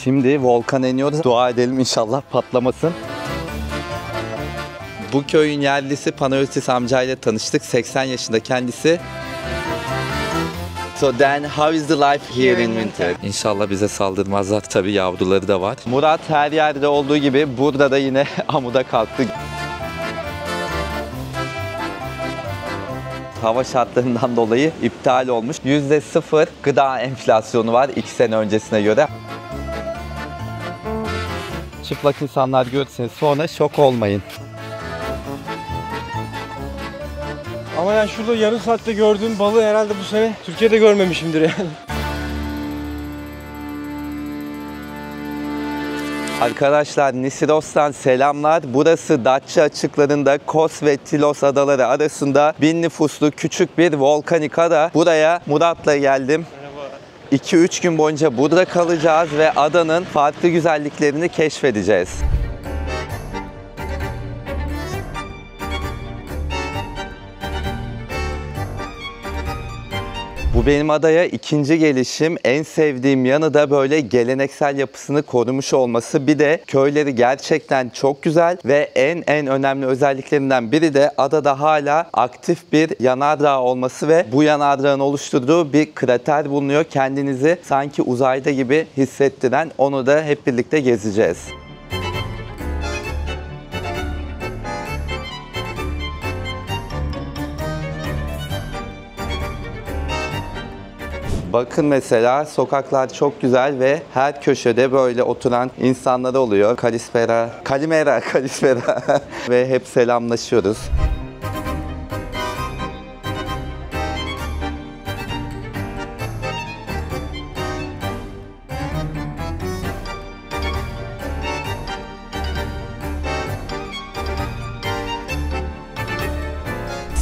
Şimdi volkan iniyoruz. Dua edelim inşallah patlamasın. Bu köyün yerlisi Panayotis amcayla tanıştık. 80 yaşında kendisi. So then how is the life here in winter? İnşallah bize saldırmazlar. Tabii yavruları da var. Murat her yerde olduğu gibi burada da yine amuda kalktı. Hava şartlarından dolayı iptal olmuş. %0 gıda enflasyonu var 2 sene öncesine göre. Çıplak insanlar görürseniz sonra şok olmayın. Ama yani şurada yarım saatte gördüğüm balığı herhalde bu sene Türkiye'de görmemişimdir yani. Arkadaşlar Nisiros'tan selamlar. Burası Datça açıklarında Kos ve Tilos adaları arasında 1000 nüfuslu küçük bir volkanik ada. Buraya Murat'la geldim. 2-3 gün boyunca burada kalacağız ve adanın farklı güzelliklerini keşfedeceğiz. Bu benim adaya ikinci gelişim. En sevdiğim yanı da böyle geleneksel yapısını korumuş olması. Bir de köyleri gerçekten çok güzel ve en önemli özelliklerinden biri de adada hala aktif bir yanardağ olması ve bu yanardağın oluşturduğu bir krater bulunuyor. Kendinizi sanki uzayda gibi hissettiren, onu da hep birlikte gezeceğiz. Bakın mesela sokaklar çok güzel ve her köşede böyle oturan insanlar oluyor. Kalimera ve hep selamlaşıyoruz.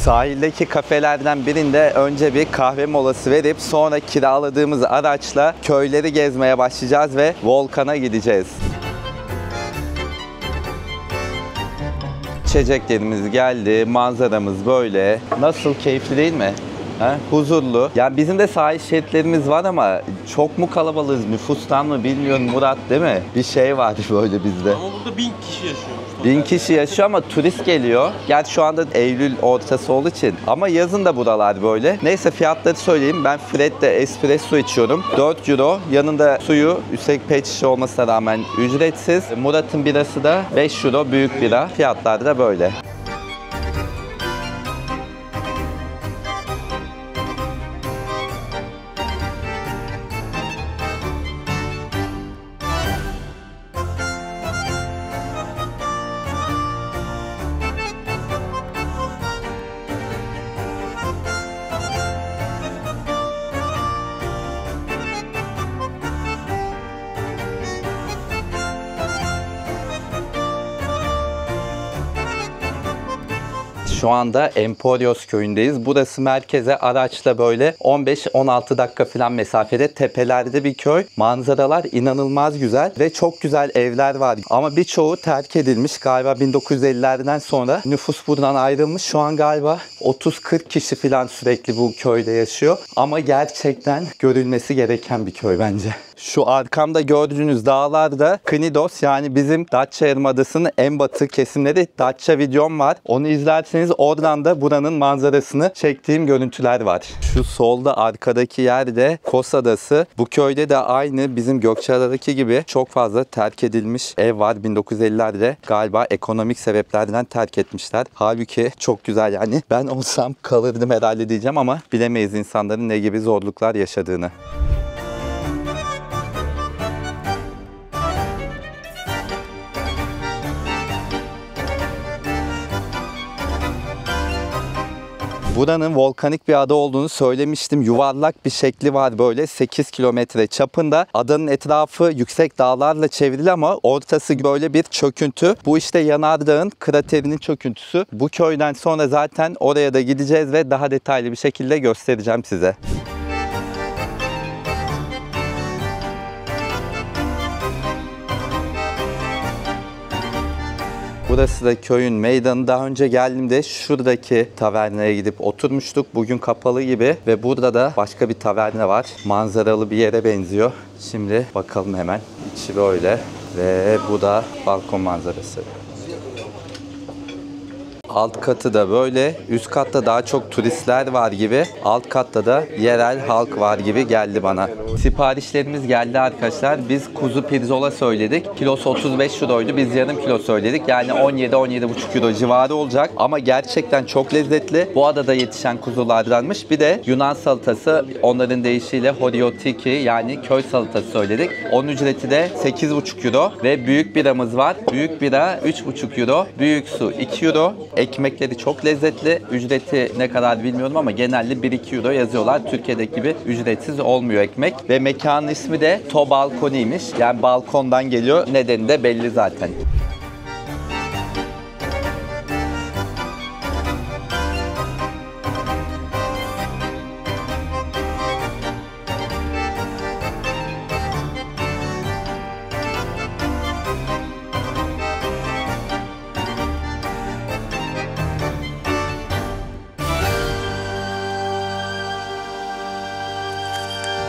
Sahildeki kafelerden birinde önce bir kahve molası verip sonra kiraladığımız araçla köyleri gezmeye başlayacağız ve volkana gideceğiz. İçeceklerimiz geldi, manzaramız böyle. Nasıl, keyifli değil mi? Ha? Huzurlu. Yani bizim de sahil şeritlerimiz var ama çok mu kalabalığız, nüfustan mı bilmiyorum Murat, değil mi? Bir şey var böyle bizde. Ama burada 1000 kişi yaşıyor. 1000 kişi yaşıyor ama turist geliyor. Gerçi şu anda Eylül ortası olduğu için. Ama yazın da buralar böyle. Neyse fiyatları söyleyeyim. Ben Fred'de espresso içiyorum. 4 euro. Yanında suyu üstelik pet şişe olmasına rağmen ücretsiz. Murat'ın birası da 5 euro büyük bira. Fiyatlar da böyle. Şu anda Emporios köyündeyiz. Burası merkeze araçla böyle 15-16 dakika falan mesafede, tepelerde bir köy. Manzaralar inanılmaz güzel ve çok güzel evler var. Ama birçoğu terk edilmiş. Galiba 1950'lerden sonra nüfus buradan ayrılmış. Şu an galiba 30-40 kişi falan sürekli bu köyde yaşıyor. Ama gerçekten görülmesi gereken bir köy bence. Şu arkamda gördüğünüz dağlarda Knidos, yani bizim Datça Yarımadası'nın en batı kesimleri. Datça videom var. Onu izlerseniz oradan da buranın manzarasını çektiğim görüntüler var. Şu solda arkadaki yerde Kos Adası. Bu köyde de aynı bizim Gökçeada'daki gibi çok fazla terk edilmiş ev var. 1950'lerde galiba ekonomik sebeplerden terk etmişler. Halbuki çok güzel yani. Ben olsam kalırdım herhalde diyeceğim ama bilemeyiz insanların ne gibi zorluklar yaşadığını. Buranın volkanik bir ada olduğunu söylemiştim. Yuvarlak bir şekli var böyle 8 kilometre çapında. Adanın etrafı yüksek dağlarla çevrili ama ortası böyle bir çöküntü. Bu işte yanardağın kraterinin çöküntüsü. Bu köyden sonra zaten oraya da gideceğiz ve daha detaylı bir şekilde göstereceğim size. Burası da köyün meydanı. Daha önce geldiğimde şuradaki tavernaya gidip oturmuştuk. Bugün kapalı gibi ve burada da başka bir taverna var. Manzaralı bir yere benziyor. Şimdi bakalım hemen. İçi böyle ve bu da balkon manzarası. Alt katı da böyle. Üst katta daha çok turistler var gibi. Alt katta da yerel halk var gibi geldi bana. Siparişlerimiz geldi arkadaşlar. Biz kuzu pirzola söyledik. Kilosu 35 euroydu. Biz yarım kilo söyledik. Yani 17-17,5 euro civarı olacak. Ama gerçekten çok lezzetli. Bu adada yetişen kuzulardanmış. Bir de Yunan salatası, onların deyişiyle horiotiki yani köy salatası söyledik. Onun ücreti de 8,5 euro. Ve büyük biramız var. Büyük bira 3,5 euro. Büyük su 2 euro. Ekmekleri çok lezzetli. Ücreti ne kadar bilmiyorum ama genelde 1-2 euro yazıyorlar. Türkiye'deki gibi ücretsiz olmuyor ekmek. Ve mekanın ismi de To Balkoni'ymiş. Yani balkondan geliyor. Nedeni de belli zaten.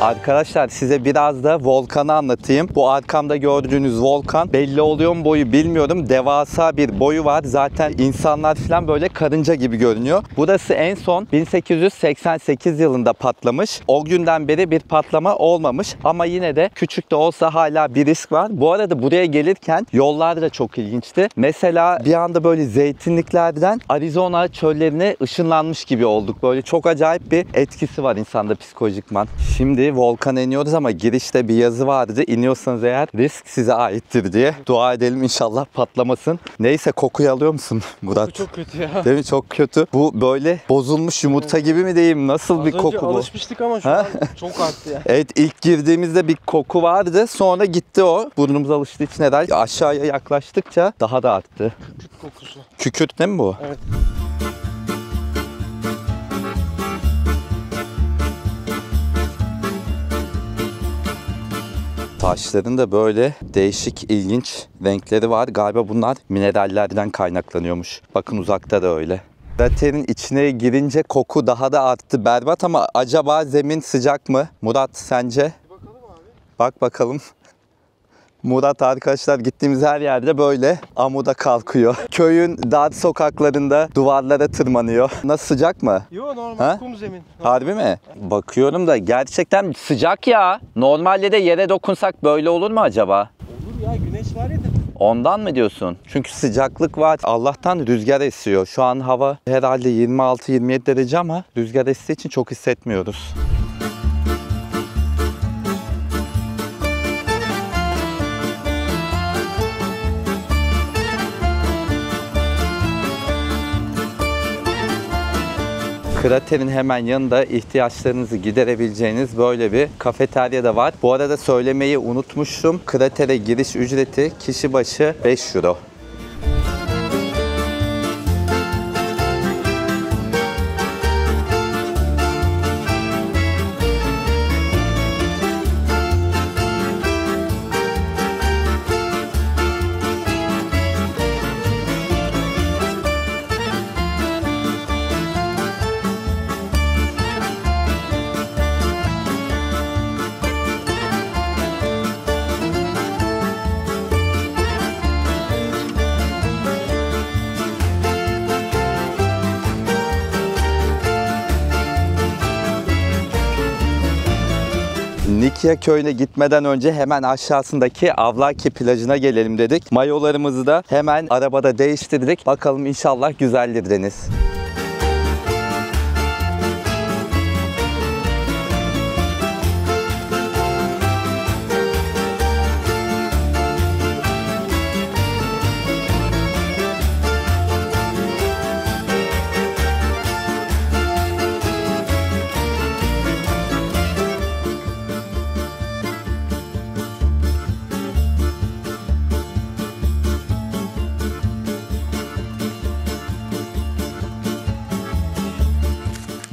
Arkadaşlar size biraz da volkanı anlatayım. Bu arkamda gördüğünüz volkan belli oluyor mu boyu bilmiyorum. Devasa bir boyu var. Zaten insanlar falan böyle karınca gibi görünüyor. Burası en son 1888 yılında patlamış. O günden beri bir patlama olmamış. Ama yine de küçük de olsa hala bir risk var. Bu arada buraya gelirken yollar da çok ilginçti. Mesela bir anda böyle zeytinliklerden Arizona çöllerine ışınlanmış gibi olduk. Böyle çok acayip bir etkisi var insanda psikolojikman. Şimdi volkana iniyoruz ama girişte bir yazı vardı. İniyorsanız eğer risk size aittir diye. Dua edelim inşallah patlamasın. Neyse kokuyu alıyor musun Murat? Bu çok kötü ya. Değil mi? Çok kötü. Bu böyle bozulmuş yumurta gibi mi diyeyim? Nasıl bir koku bu? Alışmıştık ama şu an çok arttı ya. Evet, ilk girdiğimizde bir koku vardı. Sonra gitti o. Burnumuz alıştığı için herhalde aşağıya yaklaştıkça daha da arttı. Kükürt kokusu. Kükürt değil mi bu? Evet. Taşların da böyle değişik, ilginç renkleri var. Galiba bunlar minerallerden kaynaklanıyormuş. Bakın uzakta da öyle. Kraterin içine girince koku daha da arttı. Berbat ama acaba zemin sıcak mı? Murat sence? Bakalım abi. Bak bakalım. Murat arkadaşlar gittiğimiz her yerde böyle amuda kalkıyor. Köyün dar sokaklarında duvarlara tırmanıyor. Nasıl, sıcak mı? Yo normal Ha? kum zemin. Harbi mi? Bakıyorum da gerçekten sıcak ya. Normalde de yere dokunsak böyle olur mu acaba? Olur ya, güneş var ya da. Ondan mı diyorsun? Çünkü sıcaklık var. Allah'tan rüzgar esiyor. Şu an hava herhalde 26-27 derece ama rüzgar estiği için çok hissetmiyoruz. Kraterin hemen yanında ihtiyaçlarınızı giderebileceğiniz böyle bir kafeterya da var. Bu arada söylemeyi unutmuştum. Kratere giriş ücreti kişi başı 5 euro. Nikya köyüne gitmeden önce hemen aşağısındaki Avlaki plajına gelelim dedik. Mayolarımızı da hemen arabada değiştirdik. Bakalım inşallah güzeldir deniz.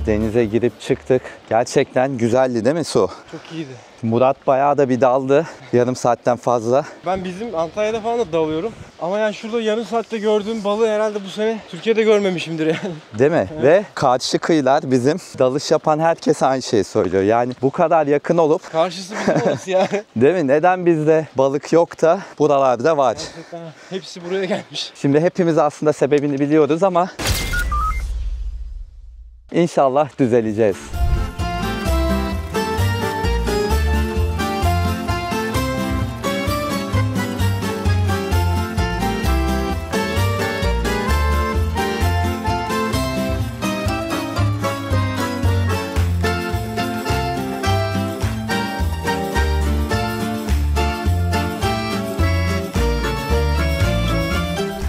Denize girip çıktık. Gerçekten güzeldi değil mi su? Çok iyiydi. Murat bayağı da bir daldı. Yarım saatten fazla. Ben bizim Antalya'da falan da dalıyorum. Ama yani şurada yarım saatte gördüğüm balığı herhalde bu sene Türkiye'de görmemişimdir yani. Değil mi? Evet. Ve karşı kıyılar bizim dalış yapan herkes aynı şeyi söylüyor. Yani bu kadar yakın olup Karşısı bizim orası yani. değil mi? Neden bizde balık yok da buralarda var? Gerçekten hepsi buraya gelmiş. Şimdi hepimiz aslında sebebini biliyoruz ama İnşallah düzeleceğiz.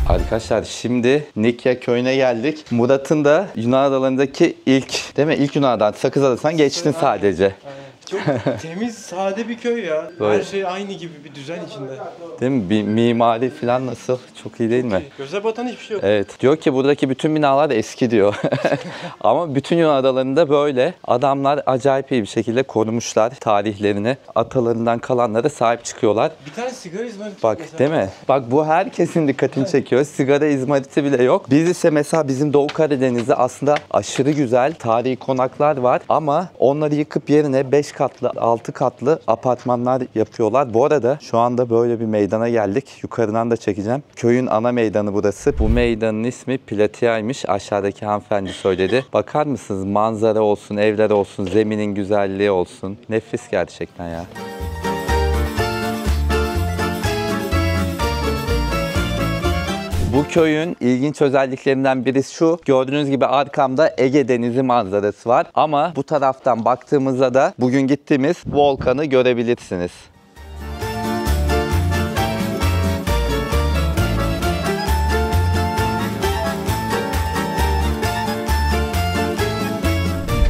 Arkadaşlar şimdi Nikya köyüne geldik. Murat'ın da Yunan adalarındaki ilk, değil mi? İlk Yunan adadan Sakız Adası'ndan geçtin sadece. Aynen. Çok temiz, sade bir köy ya. Böyle. Her şey aynı gibi bir düzen içinde. Değil mi? Bir mimari falan nasıl? Çok iyi değil mi? Göze batan hiçbir şey yok. Evet. Diyor ki buradaki bütün binalar eski diyor. Ama bütün Yunan adalarında böyle. Adamlar acayip iyi bir şekilde korumuşlar tarihlerini. Atalarından kalanlara sahip çıkıyorlar. Bir tane sigara izmariti Bak mesela. değil mi? Bak bu herkesin dikkatini çekiyor. Sigara izmariti bile yok. Biz ise mesela bizim Doğu Karadeniz'de aslında aşırı güzel tarihi konaklar var. Ama onları yıkıp yerine 5 katlı, 6 katlı apartmanlar yapıyorlar. Bu arada şu anda böyle bir meydana geldik. Yukarıdan da çekeceğim. Köyün ana meydanı burası. Bu meydanın ismi Platia'ymış. Aşağıdaki hanımefendi söyledi. Bakar mısınız? Manzara olsun, evler olsun, zeminin güzelliği olsun. Nefis gerçekten ya. Bu köyün ilginç özelliklerinden birisi şu. Gördüğünüz gibi arkamda Ege Denizi manzarası var. Ama bu taraftan baktığımızda da bugün gittiğimiz volkanı görebilirsiniz.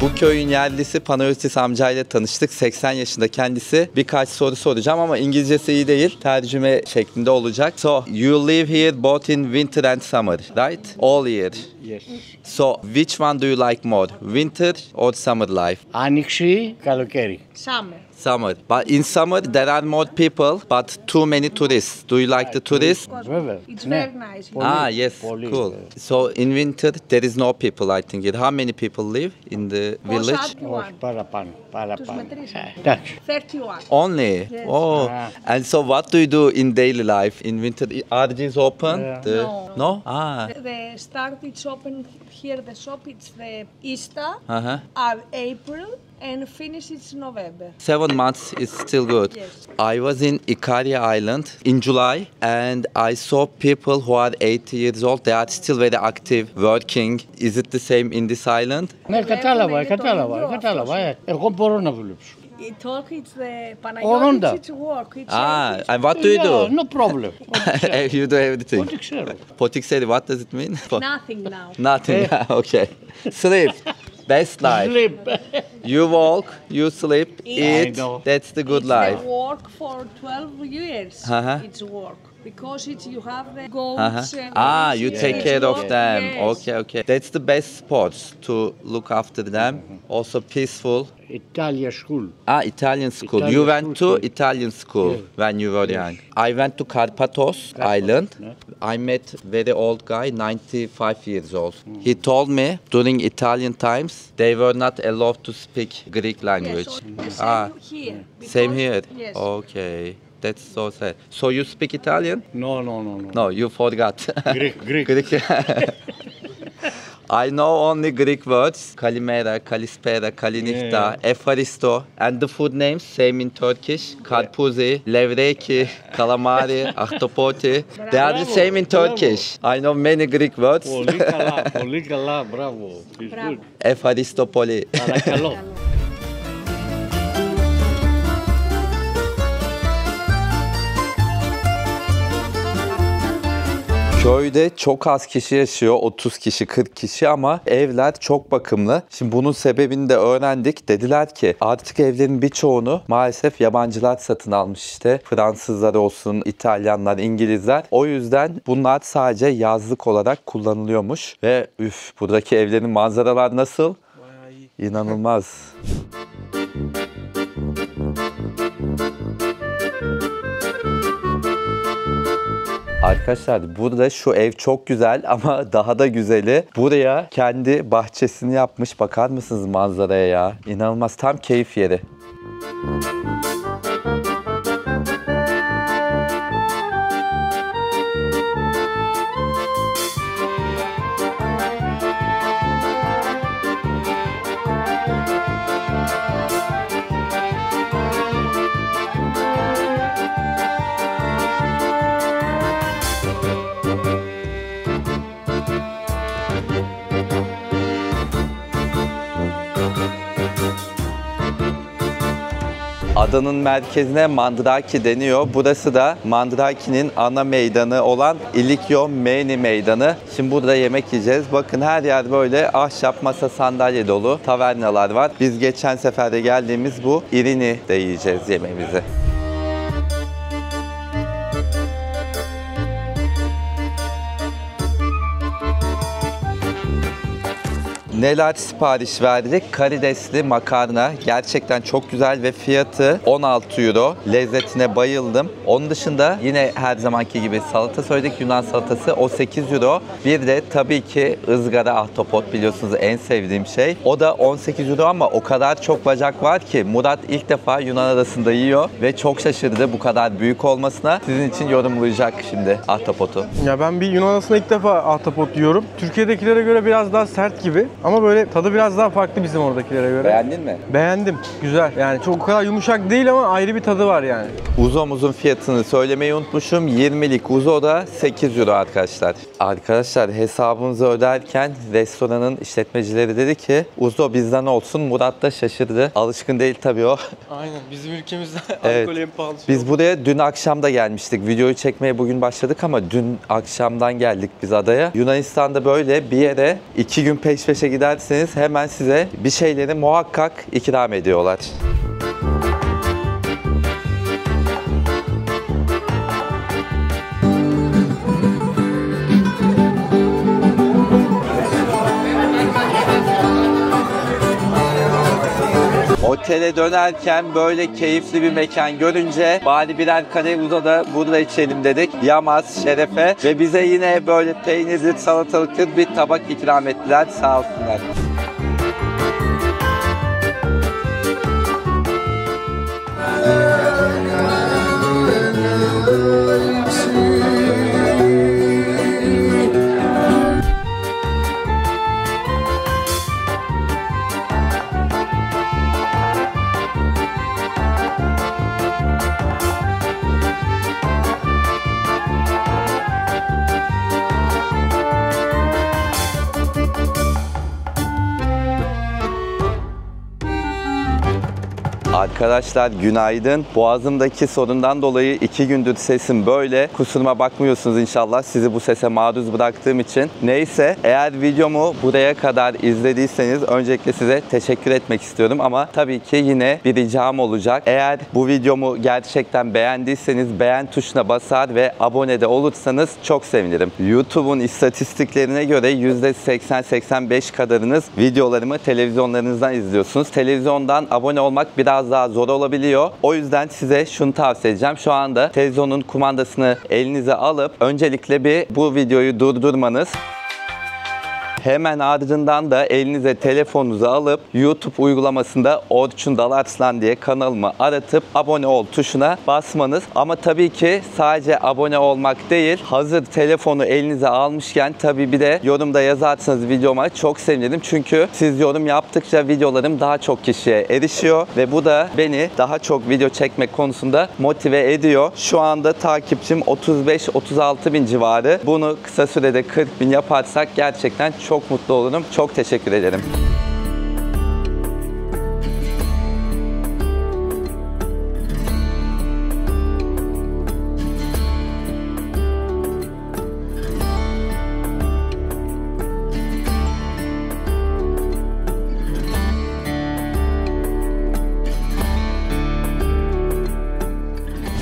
Bu köyün yerlisi Panayotis amcayla tanıştık. 80 yaşında kendisi. Birkaç soru soracağım ama İngilizcesi iyi değil. Tercüme şeklinde olacak. So, you live here both in winter and summer, right? All year. Yes. So, which one do you like more? Winter or summer life? Άνοιξη, καλοκαίρι. Summer. Summer. But in summer there are more people, but too many tourists. Do you like the tourists? Βέβαια. It's Ναι. very nice. Ah, yes, Πολύ. cool. So, in winter there is no people, I think. How many people live in the village? Πόσα Όχι, παραπάνω. Τους Παραπάνω. μετρήσαμε. Εντάξει. 31. Only? Yes. Oh. Ah. And so what do you do in daily life? In winter, are these open? Yeah. The- No. Ah. The start it's open here. The shop it's the Easter Uh-huh. are April and finish it's November. 7 months is still good. Yes. I was in Ikaria Island in July and I saw people who are 80 years old. They are still very active, working. Is it the same in this island? Ναι, κατάλαβα, είναι το κατάλαβα, ίδιο κατάλαβα. αυτός. Εγώ μπορώ να δουλέψω. It talk it's the Ορώντα. Panayotis it's work. It's Ah, it's- and what do you do? No problem. You do everything. Ό,τι ξέρω. Potikseri, what does it mean? nothing now. Nothing. Okay. Sleep. Best life. Sleep. You walk, you sleep, I eat. know. That's the good It's life. the work for 12 years. Uh-huh. It's work because it's you have the goats. Uh-huh. And Ah, this, you it's take care of work, them. yes. Okay, okay. That's the best sports to look after them. Also peaceful. Italia school. Ah, Italian school. Italian You went to school, yes. Italian school Yes. when you were young. I went to Karpathos Island. yeah. I met very old guy, 95 years old. He told me during Italian times they were not allowed to speak Greek Yes, language. so the same Ah, here. same because- here. Yes. Okay. That's so sad. So you speak Italian? No, no, no, no. No, you forgot. Greek, Greek. Greek. I know only Greek words. Kalimera, Kalispera, Kalinifta, Efaristo. And the food names, same in Turkish. Karpuzi, Levreki, Calamari, Ahtapoti. They are the Bravo, same in bravo. Turkish. I know many Greek words. Πολύ καλά, πολύ καλά, μπράβο. It's Μπράβο. good. Efaristopoli. Παρακαλώ. Köyde çok az kişi yaşıyor, 30 kişi, 40 kişi ama evler çok bakımlı. Şimdi bunun sebebini de öğrendik. Dediler ki artık evlerin birçoğunu maalesef yabancılar satın almış işte. Fransızlar olsun, İtalyanlar, İngilizler. O yüzden bunlar sadece yazlık olarak kullanılıyormuş. Ve buradaki evlerin manzaralar nasıl? Bayağı iyi. İnanılmaz. Arkadaşlar burada şu ev çok güzel ama daha da güzeli buraya kendi bahçesini yapmış. Bakar mısınız manzaraya ya? İnanılmaz, tam keyif yeri. Adanın merkezine Mandraki deniyor. Burası da Mandraki'nin ana meydanı olan İlikyo Meyni Meydanı. Şimdi burada yemek yiyeceğiz. Bakın her yer böyle ahşap masa sandalye dolu tavernalar var. Biz geçen sefer de geldiğimiz bu İrini'de yiyeceğiz yemeğimizi. Neler sipariş verdik? Karidesli makarna. Gerçekten çok güzel ve fiyatı 16 euro. Lezzetine bayıldım. Onun dışında yine her zamanki gibi salata söyledik. Yunan salatası, o 8 euro. Bir de tabii ki ızgara ahtapot, biliyorsunuz en sevdiğim şey. O da 18 euro ama o kadar çok bacak var ki Murat ilk defa Yunan adasında yiyor ve çok şaşırdı bu kadar büyük olmasına. Sizin için yorumlayacak şimdi ahtapotu. Ya ben bir Yunan adasında ilk defa ahtapot yiyorum. Türkiye'dekilere göre biraz daha sert gibi. Ama böyle tadı biraz daha farklı bizim oradakilere göre. Beğendin mi? Beğendim. Güzel. Yani çok o kadar yumuşak değil ama ayrı bir tadı var yani. Uzomuzun fiyatını söylemeyi unutmuşum. 20'lik uzo da 8 euro arkadaşlar. Arkadaşlar hesabımızı öderken restoranın işletmecileri dedi ki uzo bizden olsun. Murat da şaşırdı. Alışkın değil tabii o. Aynen. Bizim ülkemizde Evet. alkol en pahalı şey. Biz buraya dün akşam da gelmiştik. Videoyu çekmeye bugün başladık ama dün akşamdan geldik biz adaya. Yunanistan'da böyle bir yere 2 gün peş peşe giderseniz hemen size bir şeyleri muhakkak ikram ediyorlar. Otele dönerken böyle keyifli bir mekan görünce bari birer kadeh uza da burada içelim dedik. Yamaz, Şerefe ve bize yine böyle peynirli salatalıklı bir tabak ikram ettiler. Sağ olsunlar. Arkadaşlar günaydın. Boğazımdaki sorundan dolayı 2 gündür sesim böyle. Kusuruma bakmıyorsunuz inşallah sizi bu sese maruz bıraktığım için. Neyse, eğer videomu buraya kadar izlediyseniz öncelikle size teşekkür etmek istiyorum ama tabii ki yine bir ricam olacak. Eğer bu videomu gerçekten beğendiyseniz beğen tuşuna basar ve abone de olursanız çok sevinirim. YouTube'un istatistiklerine göre %80-85 kadarınız videolarımı televizyonlarınızdan izliyorsunuz. Televizyondan abone olmak biraz daha zor olabiliyor. O yüzden size şunu tavsiye edeceğim. Şu anda televizyonun kumandasını elinize alıp öncelikle bir bu videoyu durdurmanız. Hemen ardından da elinize telefonunuzu alıp YouTube uygulamasında Orçun Dalarslan diye kanalımı aratıp abone ol tuşuna basmanız. Ama tabii ki sadece abone olmak değil, hazır telefonu elinize almışken tabii bir de yorumda yazarsanız videoma çok sevinirim. Çünkü siz yorum yaptıkça videolarım daha çok kişiye erişiyor ve bu da beni daha çok video çekmek konusunda motive ediyor. Şu anda takipçim 35-36 bin civarı. Bunu kısa sürede 40 bin yaparsak gerçekten çok mutlu olurum. Çok teşekkür ederim.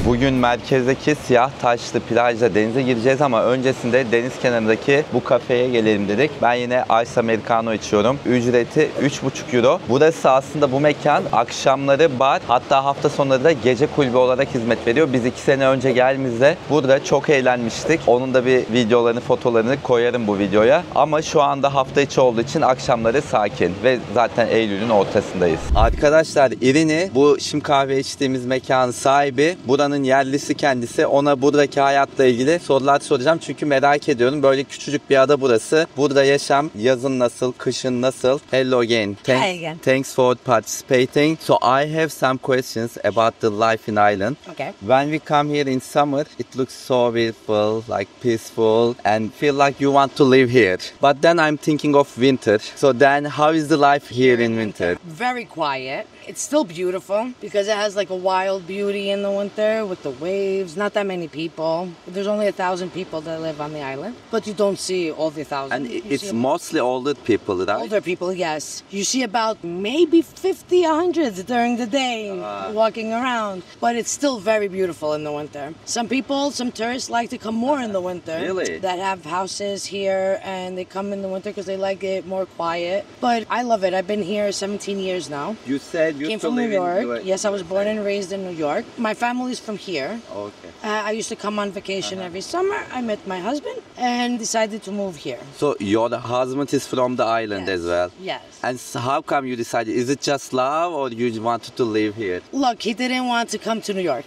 Bugün merkezdeki siyah taşlı plajda denize gireceğiz ama öncesinde deniz kenarındaki bu kafeye gelelim dedik. Ben yine Ice Americano içiyorum. Ücreti 3,5 euro. Burası aslında bu mekan akşamları bar, hatta hafta sonları da gece kulübü olarak hizmet veriyor. Biz 2 sene önce geldiğimizde burada çok eğlenmiştik. Onun da bir videolarını, fotolarını koyarım bu videoya. Ama şu anda hafta içi olduğu için akşamları sakin ve zaten Eylül'ün ortasındayız. Arkadaşlar Irini, bu şimdi kahve içtiğimiz mekanın sahibi, buranın yerlisi kendisi. Ona buradaki hayatla ilgili sorular soracağım çünkü merak ediyorum. Böyle küçücük bir ada burası. Burada yaşam yazın nasıl, kışın nasıl? Hello again. Hi again. Thanks for participating. So I have some questions about the life in Ireland. Okay. When we come here in summer, it looks so beautiful, like peaceful, and feel like you want to live here. But then I'm thinking of winter. So then how is the life here in winter? Very quiet. It's still beautiful because it has like a wild beauty in the winter with the waves. Not that many people. There's only 1,000 people that live on the island, but you don't see all the 1,000. And You it's see mostly older people, right? older people, yes. You see about maybe 50, 100 during the day walking around, but it's still very beautiful in the winter. Some people, some tourists like to come more in the winter. Really? That have houses here and they come in the winter because they like it more quiet. But I love it. I've been here 17 years now. You said you Came used to from New live York. in Yes, I was born and raised in New York. My family's from here. Okay. I used to come on vacation every summer. I met my husband and decided to move here. So your husband is from the island Yes. as well? Yes. And so how come you decided? Is it just love or you wanted to live here? Look, he didn't want to come to New York.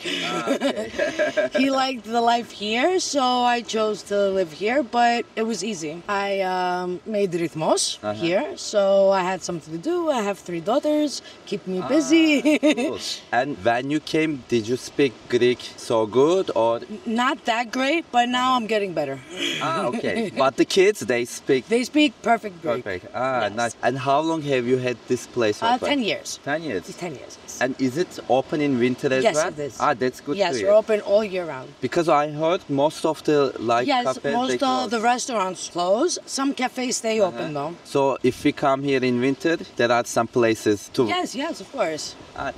He liked the life here, so I chose to live here, but it was easy. I made Rhythmos here, so I had something to do. I have 3 daughters, keep me busy. Cool. And when you came, did you speak Greek so good or? Not that great, but now I'm getting better. Okay. But the kids, they speak They speak perfect Greek. perfect. Yes. Nice. And how long have you had this place open? 10 years. 10 years. 10 years. Yes. And is it open in winter as Yes, well? it is. That's good Yes, to we're hear. open all year round. Because I heard most of the Yes, cafes, they most close. of the restaurants close. Some cafes stay open though. So if we come here in winter, there are some places to. Yes, of course.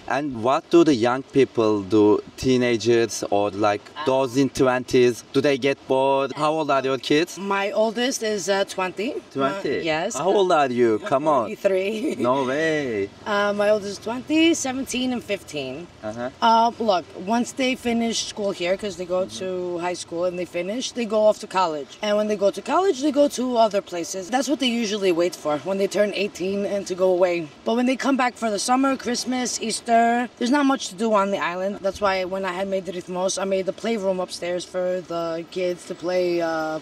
And what do the young people do? Teenagers or like those in 20s? Do they get bored? How old are your kids? My oldest is 20. 20? Yes. How old are you? Come on. 43. No way. My oldest is 20, 17, and 15. Look, once they finish school here, because they go to high school and they finish, they go off to college. And when they go to college, they go to other places. That's what they usually wait for when they turn 18 and to go away. But when they come back for the summer, Christmas, Easter, there's not much to do on the island. That's why when I had made the Rhythmos, I made the playroom upstairs for the kids to play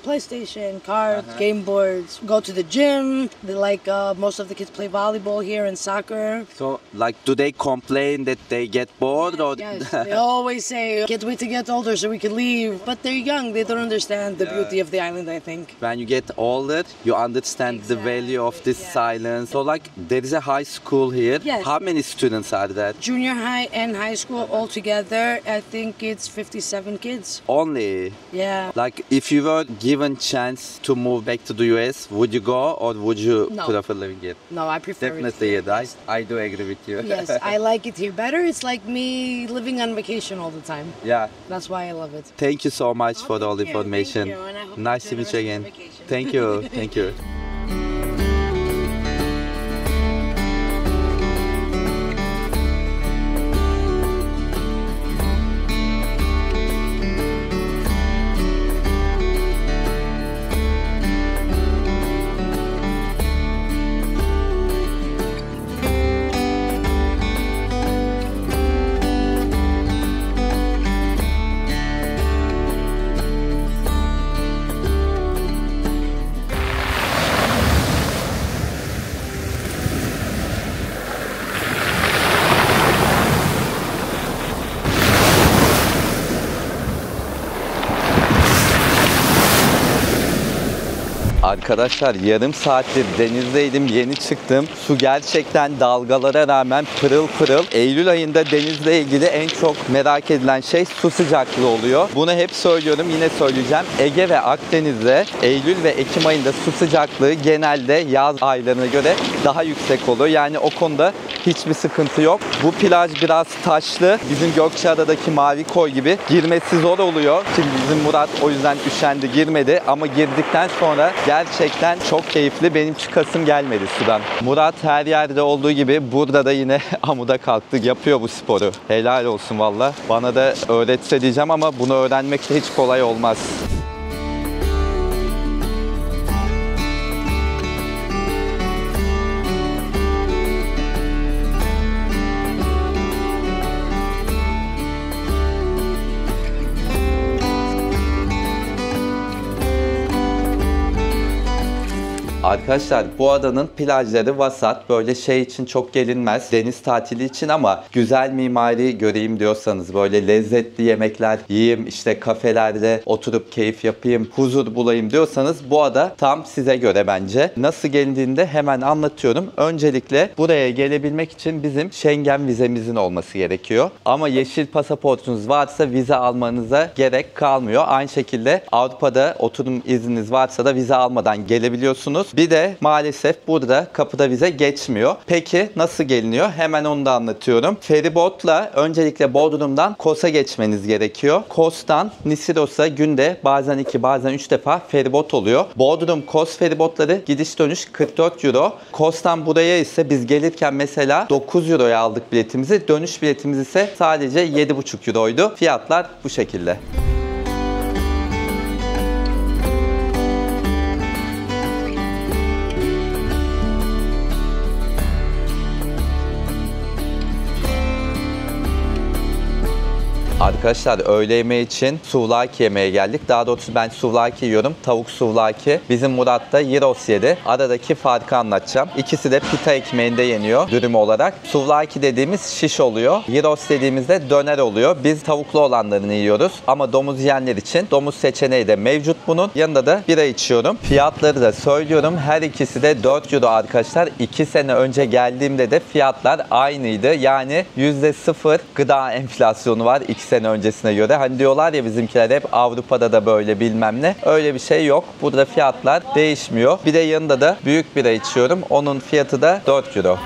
PlayStation, cards, game boards, go to the gym. They like most of the kids play volleyball here and soccer. So like do they complain that they get bored or? Yes, they always say, can't wait to get older so we can leave. But they're young, they don't understand the beauty of the island, I think. When you get older, you understand the value of this silence. So like there is a high school here. Yes. How many students are there? Junior high and high school all together, I think it's 57 kids. Only. Yeah. Like if you were given chance to move back to the US, would you go or would you No. prefer living here? No, I prefer it. Definitely, yes. I do agree with you. Yes, I like it here better. It's like me living on vacation all the time. Yeah. That's why I love it. Thank you so much for all the Thank you, information. thank you, and I hope you Nice to enjoy meet the you rest again. of your vacation. Thank you. Thank you. Arkadaşlar yarım saattir denizdeydim, yeni çıktım. Su gerçekten dalgalara rağmen pırıl pırıl. Eylül ayında denizle ilgili en çok merak edilen şey su sıcaklığı oluyor. Bunu hep söylüyorum, yine söyleyeceğim. Ege ve Akdeniz'de Eylül ve Ekim ayında su sıcaklığı genelde yaz aylarına göre daha yüksek oluyor. Yani o konuda hiçbir sıkıntı yok. Bu plaj biraz taşlı. Bizim Gökçeada'daki Mavi Koy gibi girmesi zor oluyor. Şimdi bizim Murat o yüzden üşendi, girmedi. Ama girdikten sonra gerçekten çok keyifli. Benim çıkasım gelmedi sudan. Murat her yerde olduğu gibi burada da yine amuda kalktı. Yapıyor bu sporu. Helal olsun valla. Bana da öğretse diyeceğim ama bunu öğrenmek de hiç kolay olmaz. Arkadaşlar bu adanın plajları vasat, böyle şey için çok gelinmez, deniz tatili için, ama güzel mimari göreyim diyorsanız, böyle lezzetli yemekler yiyeyim, işte kafelerde oturup keyif yapayım, huzur bulayım diyorsanız bu ada tam size göre bence. Nasıl gelindiğini de hemen anlatıyorum. Öncelikle buraya gelebilmek için bizim Schengen vizemizin olması gerekiyor. Ama yeşil pasaportunuz varsa vize almanıza gerek kalmıyor. Aynı şekilde Avrupa'da oturum izniniz varsa da vize almadan gelebiliyorsunuz. Bir de maalesef burada kapıda vize geçmiyor. Peki nasıl geliniyor? Hemen onu da anlatıyorum. Feribotla öncelikle Bodrum'dan Kos'a geçmeniz gerekiyor. Kos'tan Nisidos'a günde bazen 2 bazen 3 defa feribot oluyor. Bodrum-Kos feribotları gidiş dönüş 44 euro. Kos'tan buraya ise biz gelirken mesela 9 euroya aldık biletimizi. Dönüş biletimiz ise sadece 7,5 euroydu. Fiyatlar bu şekilde. Arkadaşlar öğle yemeği için souvlaki yemeye geldik. Daha doğrusu ben souvlaki yiyorum. Tavuk souvlaki. Bizim Murat da gyros yedi. Aradaki farkı anlatacağım. İkisi de pita ekmeğinde yeniyor dürüm olarak. Souvlaki dediğimiz şiş oluyor. Gyros dediğimizde döner oluyor. Biz tavuklu olanlarını yiyoruz. Ama domuz yiyenler için domuz seçeneği de mevcut bunun. Yanında da bira içiyorum. Fiyatları da söylüyorum. Her ikisi de 4 euro arkadaşlar. 2 sene önce geldiğimde de fiyatlar aynıydı. Yani %0 gıda enflasyonu var 2 sene öncesine göre. Hani diyorlar ya bizimkiler hep Avrupa'da da böyle bilmem ne. Öyle bir şey yok. Burada fiyatlar değişmiyor. Bir de yanında da büyük bira içiyorum. Onun fiyatı da 4 euro.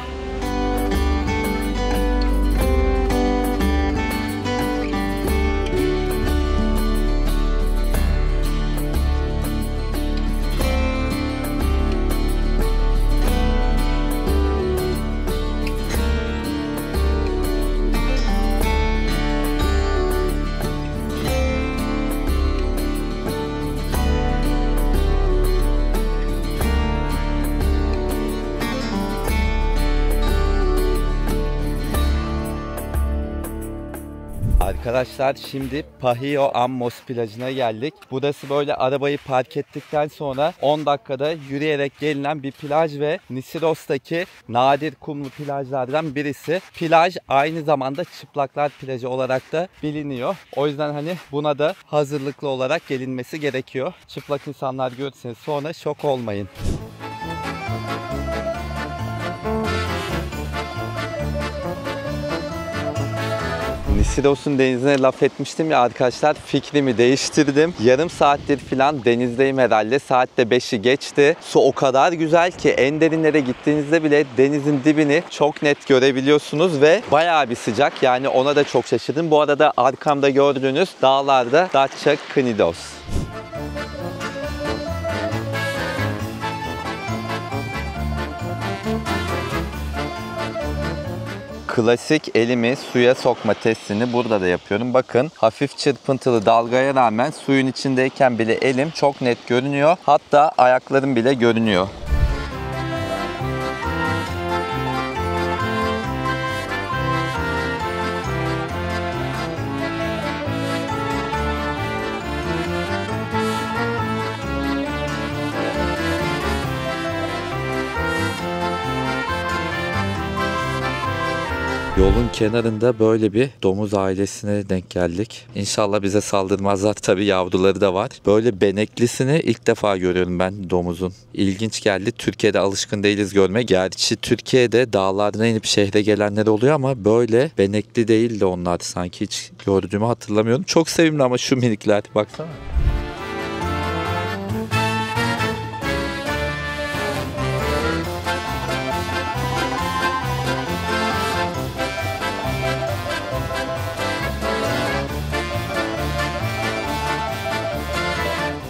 Arkadaşlar şimdi Pahio Ammos plajına geldik. Burası böyle arabayı park ettikten sonra 10 dakikada yürüyerek gelinen bir plaj ve Nisidos'taki nadir kumlu plajlardan birisi. Plaj aynı zamanda çıplaklar plajı olarak da biliniyor. O yüzden hani buna da hazırlıklı olarak gelinmesi gerekiyor. Çıplak insanlar görürseniz sonra şok olmayın. Nisidos'un denizine laf etmiştim ya arkadaşlar, fikrimi değiştirdim. Yarım saattir falan denizdeyim herhalde. Saat de 5'i geçti. Su o kadar güzel ki en derinlere gittiğinizde bile denizin dibini çok net görebiliyorsunuz ve bayağı bir sıcak. Yani ona da çok şaşırdım. Bu arada arkamda gördüğünüz dağlarda Datça Knidos. Klasik elimi suya sokma testini burada da yapıyorum. Bakın hafif çırpıntılı dalgaya rağmen suyun içindeyken bile elim çok net görünüyor. Hatta ayaklarım bile görünüyor. Yolun kenarında böyle bir domuz ailesine denk geldik. İnşallah bize saldırmazlar. Tabii yavruları da var. Böyle beneklisini ilk defa görüyorum ben domuzun. İlginç geldi. Türkiye'de alışkın değiliz görmeye. Gerçi Türkiye'de dağlardan inip şehre gelenler oluyor ama böyle benekli değil de onlar. Sanki hiç gördüğümü hatırlamıyorum. Çok sevimli ama şu minikler. Baksana.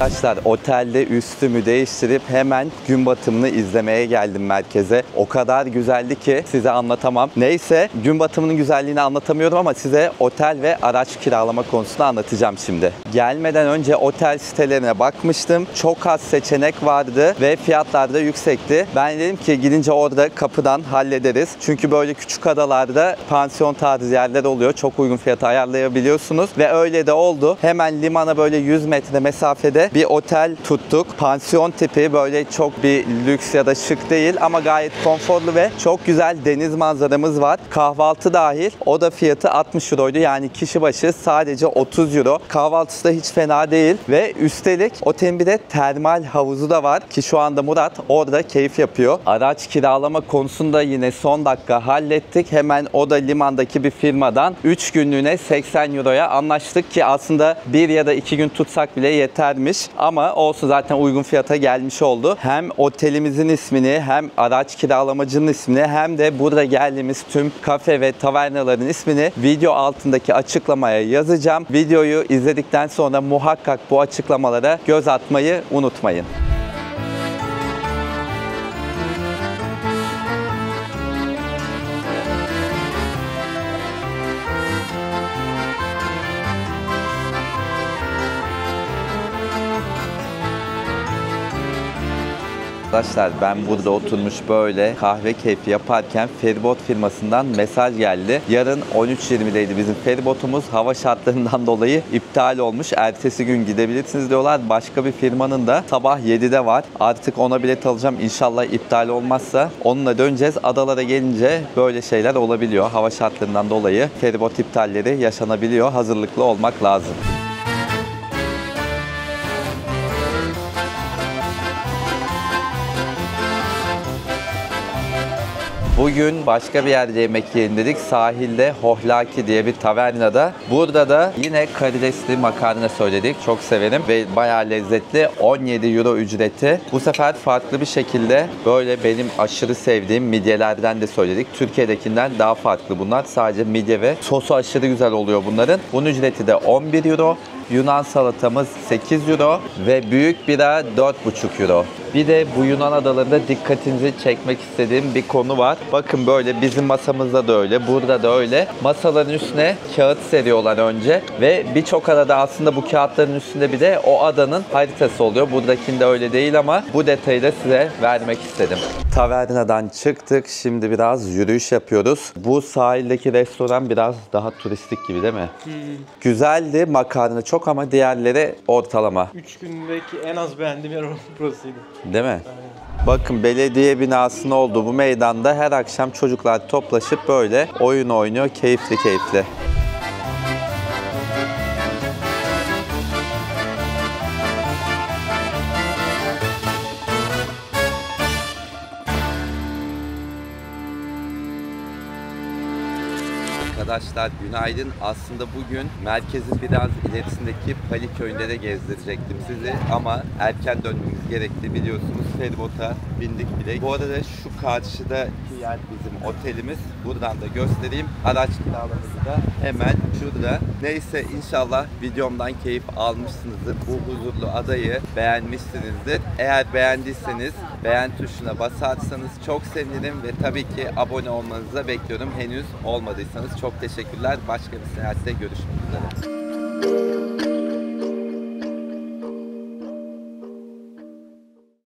Arkadaşlar otelde üstümü değiştirip hemen gün batımını izlemeye geldim merkeze. O kadar güzeldi ki size anlatamam. Neyse gün batımının güzelliğini anlatamıyorum ama size otel ve araç kiralama konusunu anlatacağım şimdi. Gelmeden önce otel sitelerine bakmıştım. Çok az seçenek vardı ve fiyatlar da yüksekti. Ben dedim ki gidince orada kapıdan hallederiz. Çünkü böyle küçük adalarda pansiyon tarzı yerler oluyor. Çok uygun fiyata ayarlayabiliyorsunuz ve öyle de oldu. Hemen limana böyle 100 metre mesafede bir otel tuttuk. Pansiyon tipi, böyle çok bir lüks ya da şık değil ama gayet konforlu ve çok güzel deniz manzaramız var. Kahvaltı dahil. O da fiyatı 60 euroydu. Yani kişi başı sadece 30 euro. Kahvaltısı da hiç fena değil ve üstelik otelin bir de termal havuzu da var ki şu anda Murat orada keyif yapıyor. Araç kiralama konusunda yine son dakika hallettik. Hemen o da limandaki bir firmadan 3 günlüğüne 80 euroya anlaştık ki aslında 1 ya da 2 gün tutsak bile yetermiş. Ama olsun, zaten uygun fiyata gelmiş oldu. Hem otelimizin ismini, hem araç kiralamacının ismini, hem de burada geldiğimiz tüm kafe ve tavernaların ismini video altındaki açıklamaya yazacağım. Videoyu izledikten sonra muhakkak bu açıklamalara göz atmayı unutmayın. Arkadaşlar ben burada oturmuş böyle kahve keyfi yaparken feribot firmasından mesaj geldi. Yarın 13.20'deydi bizim feribotumuz. Hava şartlarından dolayı iptal olmuş. Ertesi gün gidebilirsiniz diyorlar. Başka bir firmanın da sabah 7'de var. Artık ona bilet alacağım. İnşallah iptal olmazsa onunla döneceğiz. Adalara gelince böyle şeyler olabiliyor. Hava şartlarından dolayı feribot iptalleri yaşanabiliyor. Hazırlıklı olmak lazım. Bugün başka bir yerde yemek yiyelim dedik. Sahilde Hohlaki diye bir tavernada. Burada da yine karidesli makarna söyledik. Çok severim ve bayağı lezzetli. 17 euro ücreti. Bu sefer farklı bir şekilde böyle benim aşırı sevdiğim midyelerden de söyledik. Türkiye'dekinden daha farklı bunlar. Sadece midye ve sosu aşırı güzel oluyor bunların. Bunun ücreti de 11 euro. Yunan salatamız 8 euro ve büyük bira 4,5 euro. Bir de bu Yunan adalarında dikkatinizi çekmek istediğim bir konu var. Bakın böyle bizim masamızda da öyle, burada da öyle. Masaların üstüne kağıt seriyorlar önce ve birçok adada aslında bu kağıtların üstünde bir de o adanın haritası oluyor. Buradakinde öyle değil ama bu detayı da size vermek istedim. Tavernadan çıktık. Şimdi biraz yürüyüş yapıyoruz. Bu sahildeki restoran biraz daha turistik gibi değil mi? Güzeldi makarna çok ama diğerleri ortalama. 3 gündeki en az beğendiğim yer burasıydı. Değil mi? Bakın belediye binasının olduğu bu meydanda her akşam çocuklar toplaşıp böyle oyun oynuyor. Keyifli keyifli. Arkadaşlar günaydın. Aslında bugün merkezin biraz ilerisindeki Pali köyünde de gezdirecektim sizi ama erken dönmemiz gerekti, biliyorsunuz. Feribota bindik bile. Bu arada şu karşıdaki yer bizim otelimiz. Buradan da göstereyim. Araç kiralamızı da hemen şurada. Neyse inşallah videomdan keyif almışsınızdır. Bu huzurlu adayı beğenmişsinizdir. Eğer beğendiyseniz beğen tuşuna basarsanız çok sevinirim ve tabii ki abone olmanızı da bekliyorum. Henüz olmadıysanız çok teşekkürler. Başka bir seyahatte görüşmek üzere.